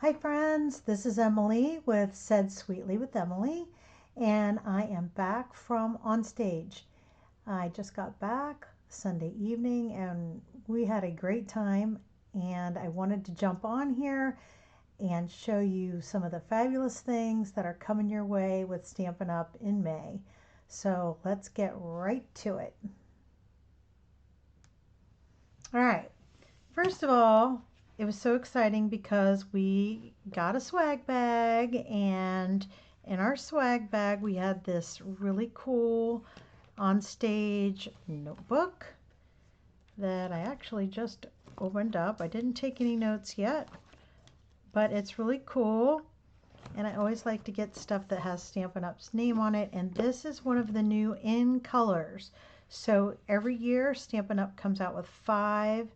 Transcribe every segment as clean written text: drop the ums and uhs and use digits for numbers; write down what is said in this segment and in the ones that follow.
Hi friends, this is Emily with Said Sweetly with Emily, and I am back from on stage. I just got back Sunday evening and we had a great time, and I wanted to jump on here and show you some of the fabulous things that are coming your way with Stampin' Up! In May. So let's get right to it. All right, first of all, it was so exciting because we got a swag bag, and in our swag bag we had this really cool on stage notebook that I actually just opened up. I didn't take any notes yet, but it's really cool, and I always like to get stuff that has Stampin' Up's name on it, and this is one of the new in colors. So every year Stampin' Up comes out with 5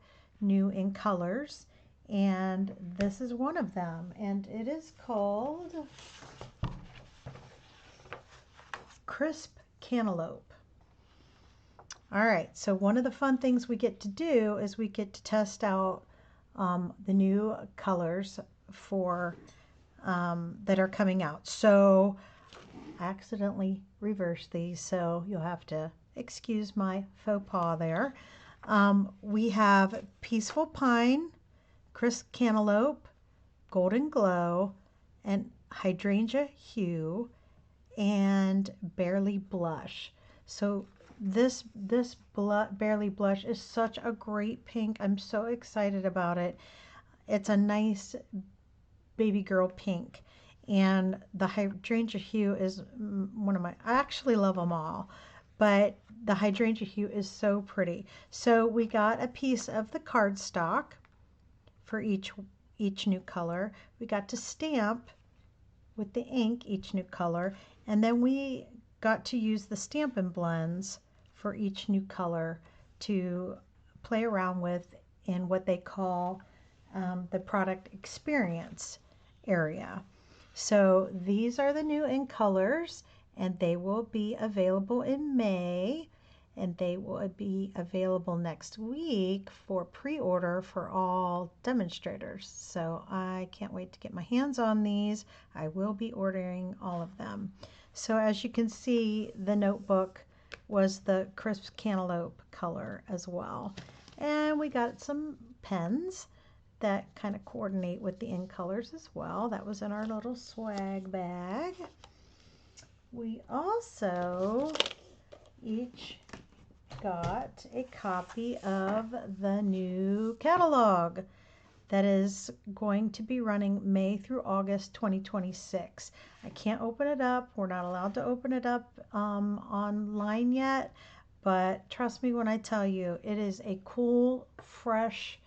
new in colors, and this is one of them, and it is called Crisp Cantaloupe. All right, so one of the fun things we get to do is we get to test out the new colors for that are coming out. So I accidentally reversed these, so you'll have to excuse my faux pas there. We have Peaceful Pine, Crisp Cantaloupe, Golden Glow, and Hydrangea Hue, and Barely Blush. So this Barely Blush is such a great pink. I'm so excited about it. It's a nice baby girl pink, and the Hydrangea Hue is one of my, I actually love them all, but the Hydrangea Hue is so pretty. So we got a piece of the cardstock for each new color. We got to stamp with the ink each new color, and then we got to use the Stampin' blends for each new color to play around with in what they call the product experience area. So these are the new in colors, and they will be available in May, and they will be available next week for pre-order for all demonstrators. So I can't wait to get my hands on these. I will be ordering all of them. So as you can see, the notebook was the Crisp Cantaloupe color as well. And we got some pens that kind of coordinate with the in colors as well. That was in our little swag bag. We also each got a copy of the new catalog that is going to be running May through August 2026. I can't open it up. We're not allowed to open it up online yet, but trust me when I tell you, it is a cool, fresh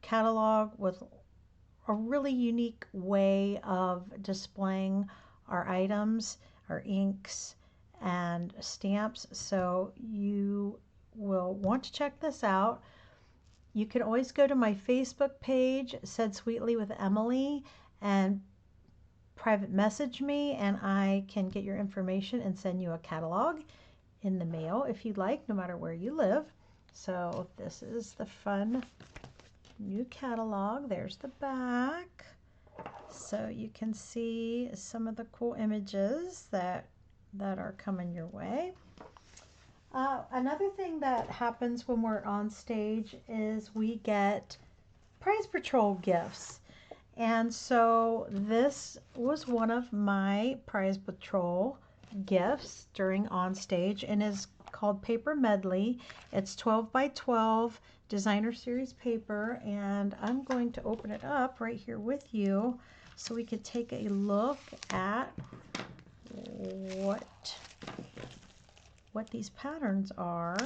catalog with a really unique way of displaying our items, our inks, and stamps. So you will want to check this out. You can always go to my Facebook page, Said Sweetly with Emily, and private message me, and I can get your information and send you a catalog in the mail if you'd like, no matter where you live. So this is the fun new catalog. There's the back. So you can see some of the cool images that are coming your way. Another thing that happens when we're on stage is we get Prize Patrol gifts. And so this was one of my Prize Patrol gifts during on stage, and is called Paper Medley. It's 12 by 12 designer series paper, and I'm going to open it up right here with you so we could take a look at what these patterns are,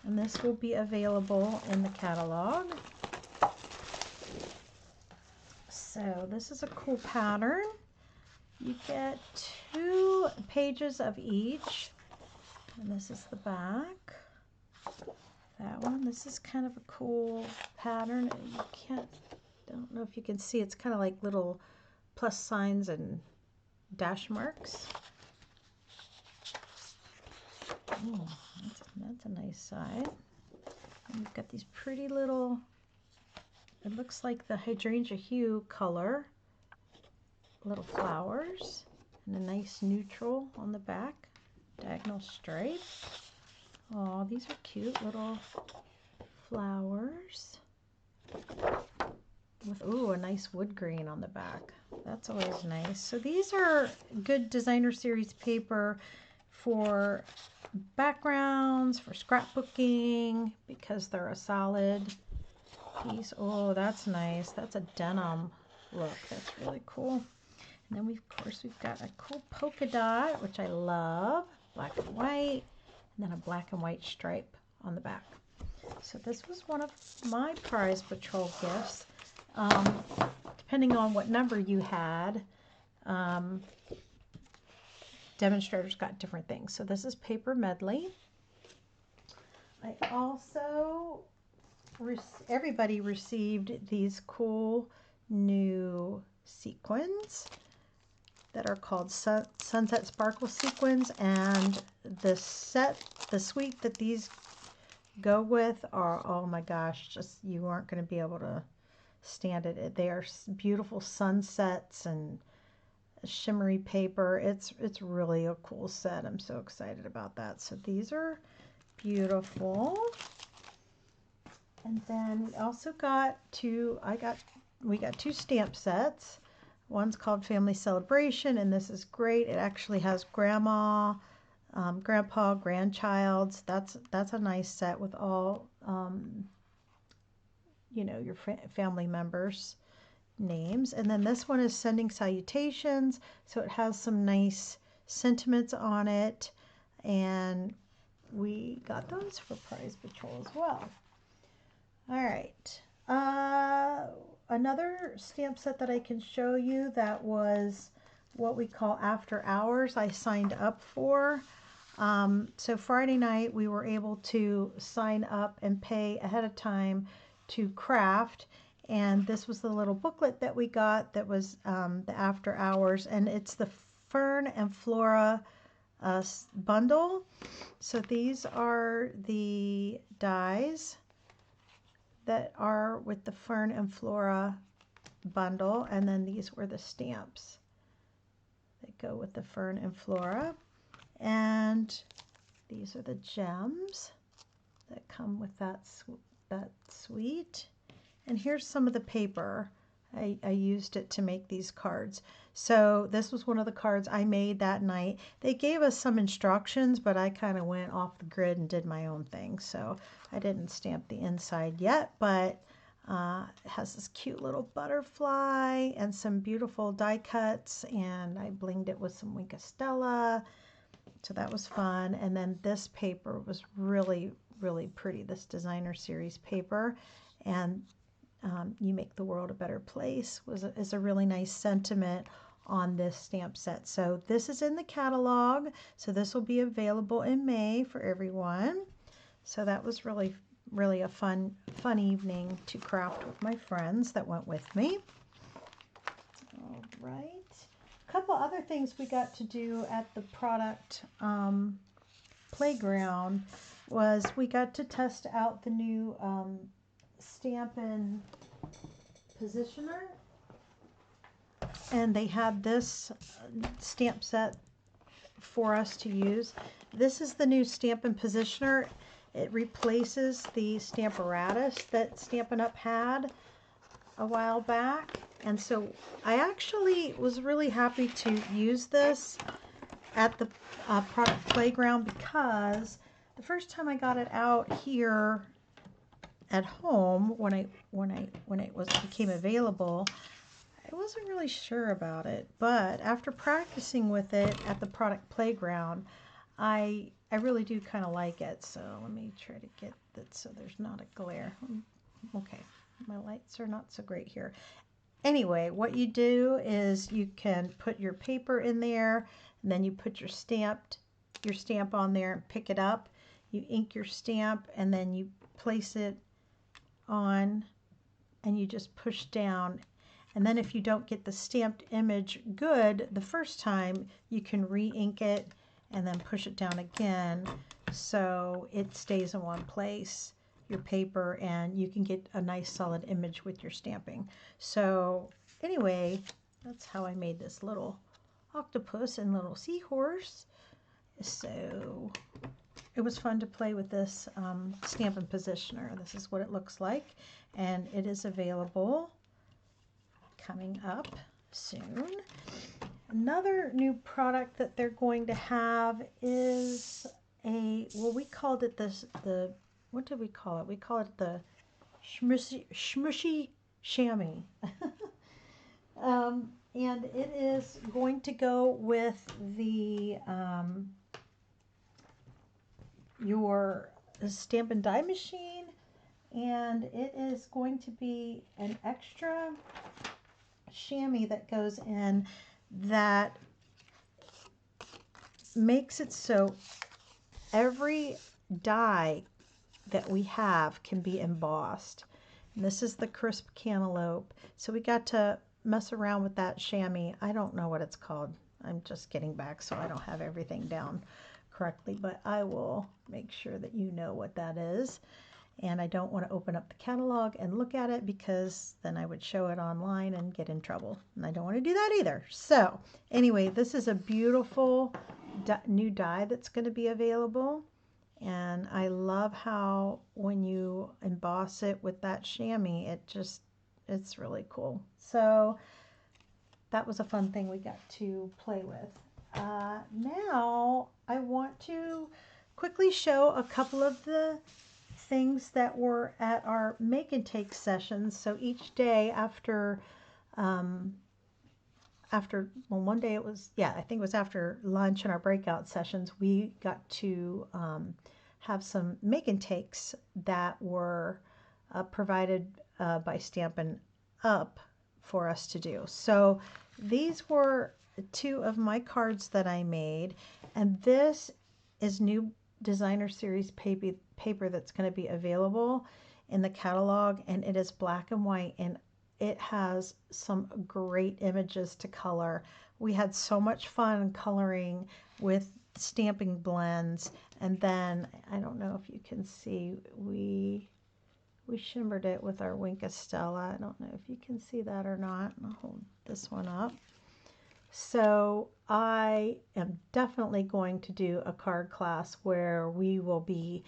and this will be available in the catalog. So this is a cool pattern. You get 2 pages of each, and this is the back. That one, this is kind of a cool pattern. Don't know if you can see, it's kind of like little plus signs and dash marks. Oh, that's a nice side. And we've got these pretty little it looks like the hydrangea hue color. Little flowers and a nice neutral on the back. Diagonal stripe. Oh, these are cute little flowers. With, ooh, a nice wood grain on the back. That's always nice. So these are good designer series paper for backgrounds, for scrapbooking, because they're a solid piece. Oh, that's nice. That's a denim look. That's really cool. And then of course we've got a cool polka dot, which I love. Black and white, and then a black and white stripe on the back. So this was one of my Prize Patrol gifts. Depending on what number you had, demonstrators got different things. So this is Paper Medley. I also, everybody received these cool new sequins that are called Sunset Sparkle Sequins, and the suite that these go with are, oh my gosh, just you aren't going to be able to stand it. They are beautiful sunsets and shimmery paper. It's really a cool set. I'm so excited about that. So these are beautiful. And then we also got we got two stamp sets. One's called Family Celebration, and this is great. It actually has grandma, grandpa, grandchild's. That's a nice set with all you know, your family members' names. And then this one is Sending Salutations, so it has some nice sentiments on it, and we got those for Prize Patrol as well. All right. Another stamp set that I can show you that was what we call after hours I signed up for. So Friday night we were able to sign up and pay ahead of time to craft, and this was the little booklet that we got that was the after hours, and it's the Fern and Flora bundle. So these are the dies that are with the Fern and Flora bundle, and then these were the stamps that go with the Fern and Flora, and these are the gems that come with that suite. And here's some of the paper. I used it to make these cards. So this was one of the cards I made that night. They gave us some instructions, but I kind of went off the grid and did my own thing. So I didn't stamp the inside yet, but it has this cute little butterfly and some beautiful die cuts, and I blinged it with some Wink of Stella. So that was fun. And then this paper was really, really pretty, this designer series paper. And You Make the World a Better Place is a really nice sentiment on this stamp set. So this is in the catalog. So this will be available in May for everyone. So that was really, really a fun evening to craft with my friends that went with me. All right. A couple other things we got to do at the product playground was we got to test out the new Stampin' positioner, and they had this stamp set for us to use. This is the new Stampin' positioner. It replaces the Stamparatus that Stampin' Up! Had a while back, and so I actually was really happy to use this at the product playground, because the first time I got it out here at home, when it became available, I wasn't really sure about it. But after practicing with it at the product playground, I really do kind of like it. So let me try to get that so there's not a glare. Okay, my lights are not so great here. Anyway, what you do is you can put your paper in there, and then you put your stamp on there and pick it up. You ink your stamp, and then you place it on, and you just push down. And then if you don't get the stamped image good the first time, you can re-ink it and then push it down again so it stays in one place your paper, and you can get a nice solid image with your stamping. So anyway, that's how I made this little octopus and little seahorse. So it was fun to play with this Stampin' Positioner. This is what it looks like, and it is available coming up soon. Another new product that they're going to have is well, we called it what did we call it? We call it the Smushy Chamois. And it is going to go with the your Stampin' Die machine, and it is going to be an extra chamois that goes in that makes it so every die that we have can be embossed. And this is the crisp cantaloupe. So we got to mess around with that chamois. I don't know what it's called. I'm just getting back, so I don't have everything down correctly, but I will make sure that you know what that is. And I don't want to open up the catalog and look at it, because then I would show it online and get in trouble. And I don't want to do that either. So anyway, this is a beautiful new die that's going to be available. And I love how when you emboss it with that chamois, it's really cool. So that was a fun thing we got to play with. Now I want to quickly show a couple of the things that were at our make and take sessions. So each day after well, one day it was, I think it was after lunch and our breakout sessions, we got to have some make and takes that were provided by Stampin' Up for us to do. So these were two of my cards that I made, and this is new designer series paper that's going to be available in the catalog, and it is black and white, and it has some great images to color. We had so much fun coloring with stamping blends, and then I don't know if you can see, we shimmered it with our Wink Estella. I don't know if you can see that or not. I'll hold this one up. So I am definitely going to do a card class where we will be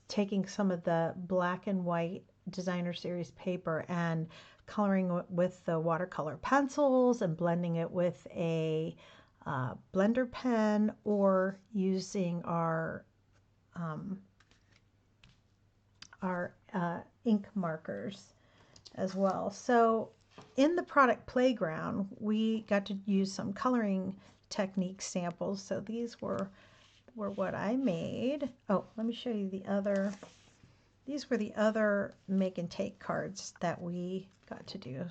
taking some of the black and white designer series paper and coloring with the watercolor pencils and blending it with a blender pen, or using our ink markers as well. So in the product playground, we got to use some coloring technique samples. So these were what I made. Oh, let me show you the other. These were the other make and take cards that we got to do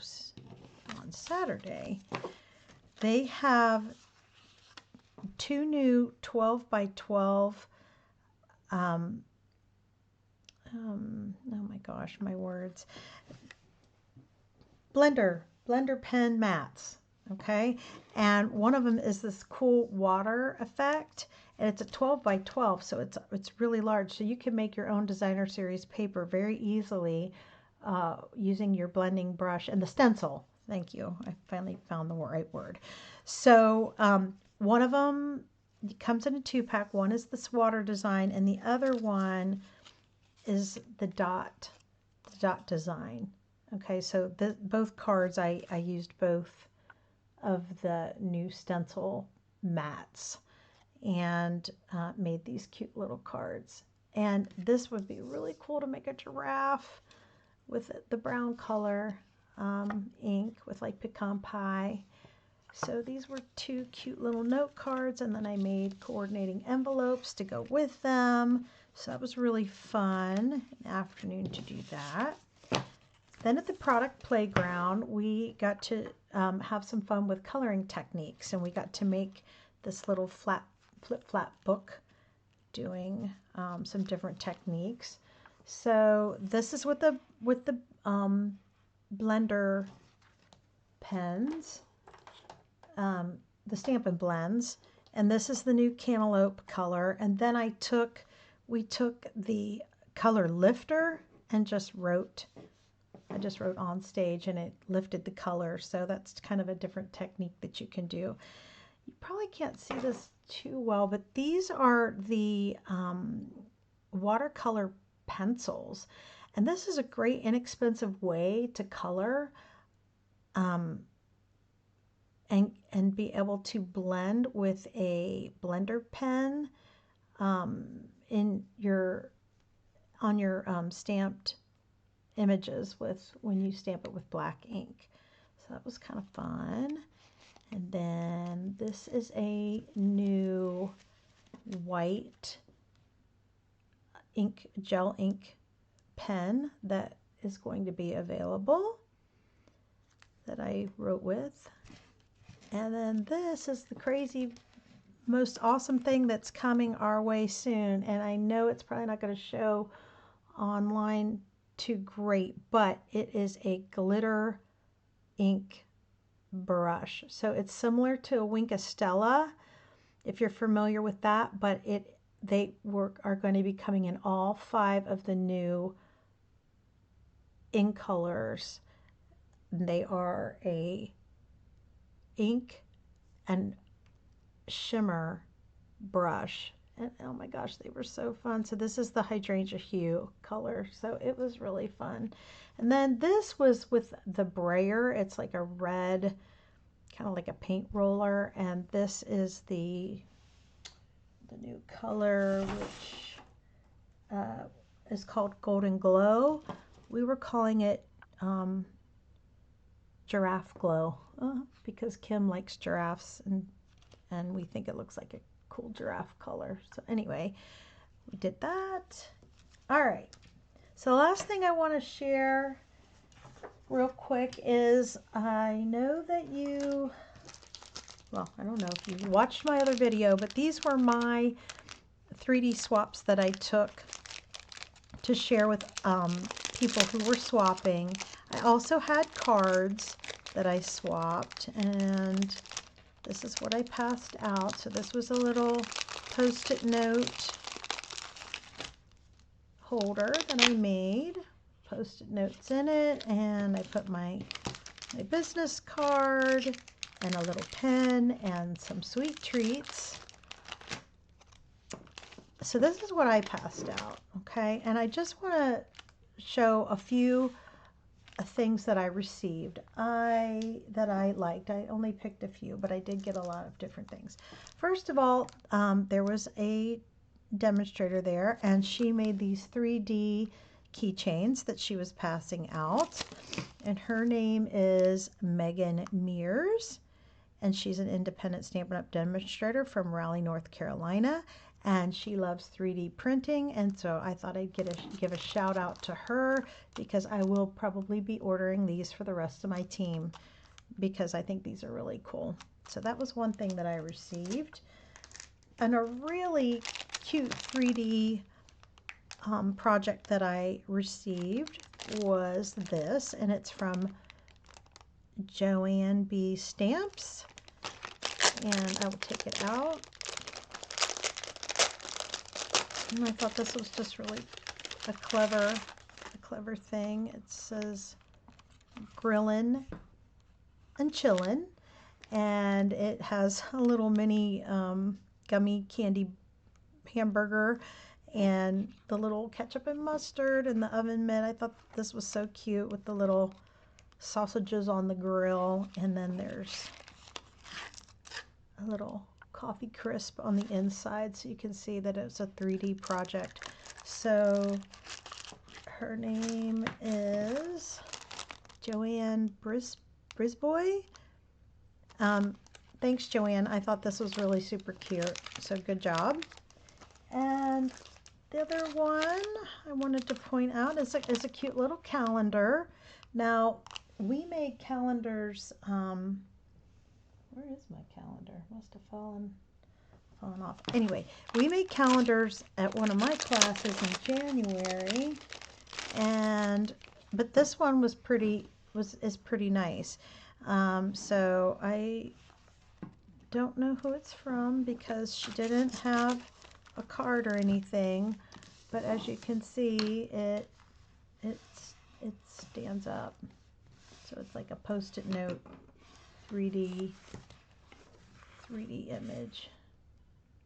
on Saturday. They have two new 12 by 12 oh my gosh, my words, blender pen mats. Okay, and one of them is this cool water effect, and it's a 12 by 12, so it's really large, so you can make your own designer series paper very easily using your blending brush and the stencil. Thank you, I finally found the right word. So one of them comes in a 2-pack. One is this water design, and the other one is the dot design. Okay, so both cards, I used both of the new stencil mats and made these cute little cards. And this would be really cool to make a giraffe with the brown color ink with like pecan pie. So these were two cute little note cards, and then I made coordinating envelopes to go with them. So that was really fun, an afternoon to do that. Then at the product playground, we got to have some fun with coloring techniques, and we got to make this little flip-flap book doing some different techniques. So this is with the blender pens, the Stampin' blends, and this is the new cantaloupe color. And then we took the color lifter and I just wrote on stage and it lifted the color. So that's kind of a different technique that you can do. You probably can't see this too well, but these are the watercolor pencils. And this is a great inexpensive way to color and be able to blend with a blender pen on your stamped images when you stamp it with black ink. So that was kind of fun. And then this is a new white gel ink pen that is going to be available that I wrote with. And then this is the crazy, most awesome thing that's coming our way soon. And I know it's probably not going to show online too great, but it is a glitter ink brush. So it's similar to a Wink Estella, if you're familiar with that, but are going to be coming in all 5 of the new ink colors. They are a ink and shimmer brush, and oh my gosh, they were so fun. So this is the hydrangea hue color, so it was really fun. And then this was with the brayer. It's like a red, kind of like a paint roller, and this is the new color, which is called Golden Glow. We were calling it Giraffe Glow because Kim likes giraffes, and we think it looks like a cool giraffe color. So anyway, we did that. All right, so last thing I want to share real quick is I know that I don't know if you watched my other video, but these were my 3D swaps that I took to share with people who were swapping. I also had cards that I swapped, and this is what I passed out. So this was a little Post-it note holder that I made. Post-it notes in it, and I put my business card and a little pen and some sweet treats. So this is what I passed out, okay? And I just want to show a few things that I received that I liked. I only picked a few, but I did get a lot of different things. First of all, there was a demonstrator there, and she made these 3D keychains that she was passing out, and her name is Megan Mears, and she's an independent Stampin' Up! Demonstrator from Raleigh, North Carolina, and she loves 3D printing, and so I thought I'd give a shout out to her, because I will probably be ordering these for the rest of my team, because I think these are really cool. So that was one thing that I received. And a really cute 3D project that I received was this, and it's from Joanne B. Stamps, and I will take it out. And I thought this was just really a clever thing. It says grillin' and chillin', and it has a little mini gummy candy hamburger and the little ketchup and mustard and the oven mitt. I thought this was so cute with the little sausages on the grill, and then there's a little coffee crisp on the inside, so you can see that it's a 3D project. So her name is Joanne Brisboy. Thanks, Joanne. I thought this was really super cute, so good job. And the other one I wanted to point out is a cute little calendar. Now, we made calendars, where is my calendar? Must have fallen off. Anyway, we made calendars at one of my classes in January, but this one is pretty nice. So I don't know who it's from because she didn't have a card or anything, but as you can see, it stands up. So it's like a Post-it note 3D image,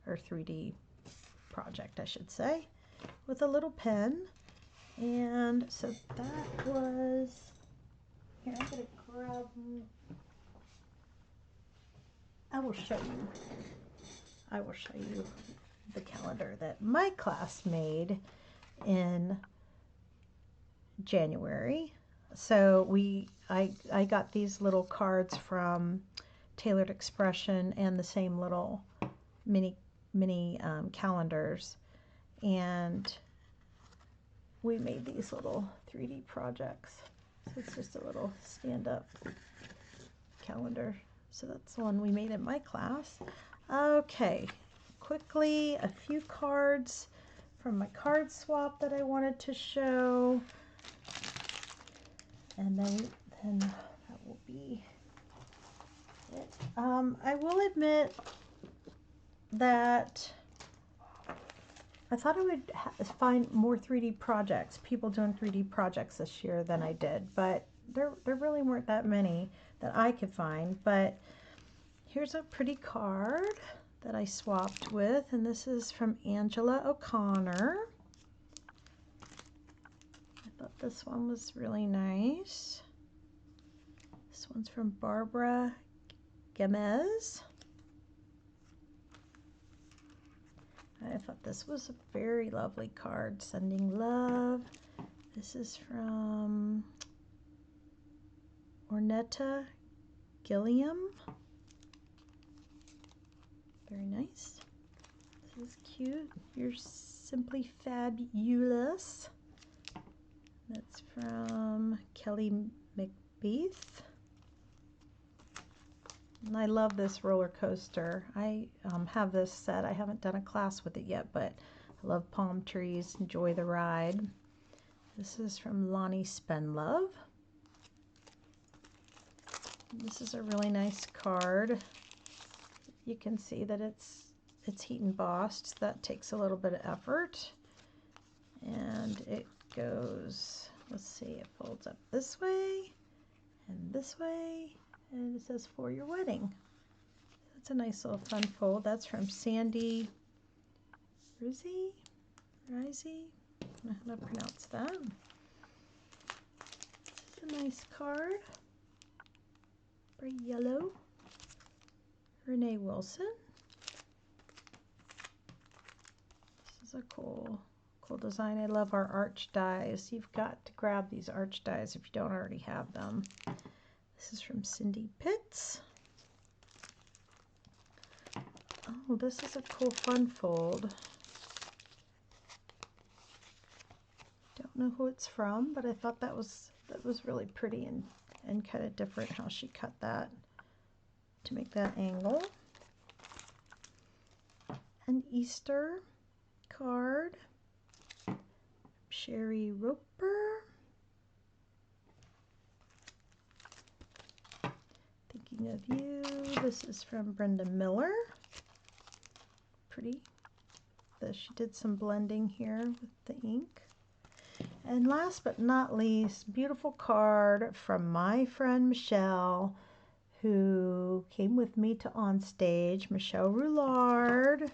or 3D project, I should say, with a little pen. And so that was, here, I'm going to grab, I will show you the calendar that my class made in January. So I got these little cards from Tailored Expression and the same little mini calendars, and we made these little 3D projects. So it's just a little stand-up calendar. So that's the one we made in my class. Okay, quickly, a few cards from my card swap that I wanted to show. And then that will be it. I will admit that I thought I would find more 3D projects, people doing 3D projects this year than I did, but there really weren't that many that I could find. But here's a pretty card that I swapped with, and this is from Angela O'Connor. I thought this one was really nice. This one's from Barbara Gemez. I thought this was a very lovely card, sending love. This is from Ornetta Gilliam. Very nice. This is cute. You're simply fabulous. That's from Kelly McBeath. And I love this roller coaster. I have this set. I haven't done a class with it yet, but I love palm trees. Enjoy the ride. This is from Lonnie Spenlove. This is a really nice card. You can see that it's heat embossed. That takes a little bit of effort. And it goes, let's see, it folds up this way and this way. And it says, for your wedding. That's a nice little fun fold. That's from Sandy Rizzi? I don't know how to pronounce that. This is a nice card. Bright yellow. Renee Wilson. This is a cool design. I love our arch dies. You've got to grab these arch dies if you don't already have them. This is from Cindy Pitts. Oh, this is a cool fun fold. Don't know who it's from, but I thought that was really pretty and kind of different how she cut that to make that angle. An Easter card. Sherry Roper. Thinking of You. This is from Brenda Miller. Pretty. She did some blending here with the ink. And last but not least, beautiful card from my friend Michelle, who came with me to Onstage, Michelle Roulard.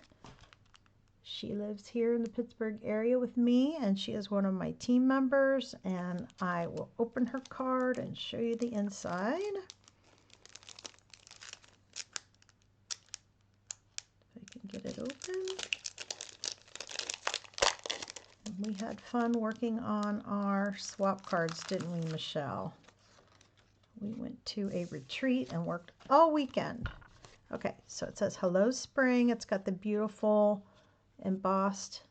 She lives here in the Pittsburgh area with me, and she is one of my team members, and I will open her card and show you the inside. If I can get it open. And we had fun working on our swap cards, didn't we, Michelle? We went to a retreat and worked all weekend. Okay, so it says Hello Spring. It's got the beautiful embossed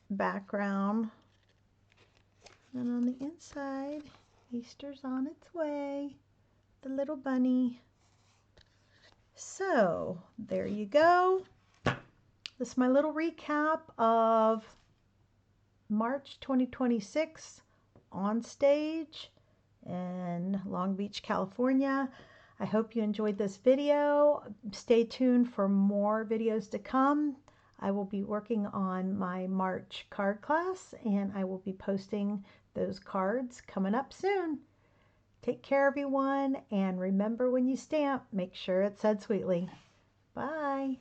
background. And on the inside, Easter's on its way. The little bunny. So, there you go. This is my little recap of March 2026 Onstage in Long Beach, California. I hope you enjoyed this video. Stay tuned for more videos to come. I will be working on my March card class, and I will be posting those cards coming up soon. Take care, everyone, and remember when you stamp, make sure it's said sweetly. Bye.